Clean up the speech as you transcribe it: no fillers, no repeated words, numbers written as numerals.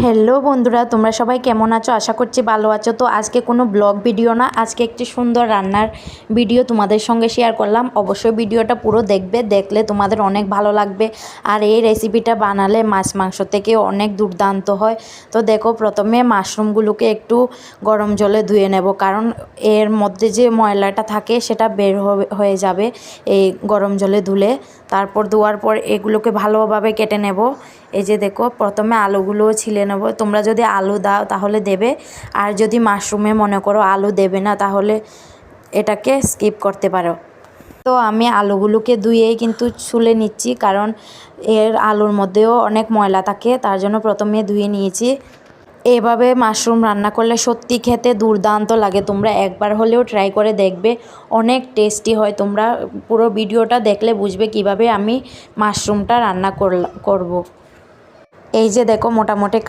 Hello বন্ধুরা, তোমরা সবাই কেমন আছো? আশা করছি ভালো আছো। তো আজকে কোনো ব্লগ ভিডিও না, আজকে একটি সুন্দর রান্নার ভিডিও তোমাদের সঙ্গে শেয়ার করলাম। অবশ্যই ভিডিওটা পুরো দেখবে, দেখলে তোমাদের অনেক ভালো লাগবে। আর এই রেসিপিটা বানালে মাছ মাংস থেকে অনেক দুর্দান্ত হয়। তো দেখো, প্রথমে মাশরুমগুলোকে একটু গরম জলে ধুয়ে নেব, কারণ এর মধ্যে যে ময়লাটা থাকে সেটা বের হয়ে যাবে এই গরম জলে ধুলে। তারপর ধোয়ার পর এগুলোকে ভালোভাবে কেটে নেব। এই যে দেখো, প্রথমে আলুগুলোও ছিলে নেব। তোমরা যদি আলু দাও তাহলে দেবে, আর যদি মাশরুমে মনে করো আলু দেবে না তাহলে এটাকে স্কিপ করতে পারো। তো আমি আলুগুলোকে ধুয়েই কিন্তু ছুলে নিচ্ছি, কারণ এর আলুর মধ্যেও অনেক ময়লা থাকে, তার জন্য প্রথমে ধুয়ে নিয়েছি। এভাবে মাশরুম রান্না করলে সত্যি খেতে দুর্দান্ত লাগে। তোমরা একবার হলেও ট্রাই করে দেখবে, অনেক টেস্টি হয়। তোমরা পুরো ভিডিওটা দেখলে বুঝবে কিভাবে আমি মাশরুমটা রান্না করব। এই যে দেখো, মোটামুটি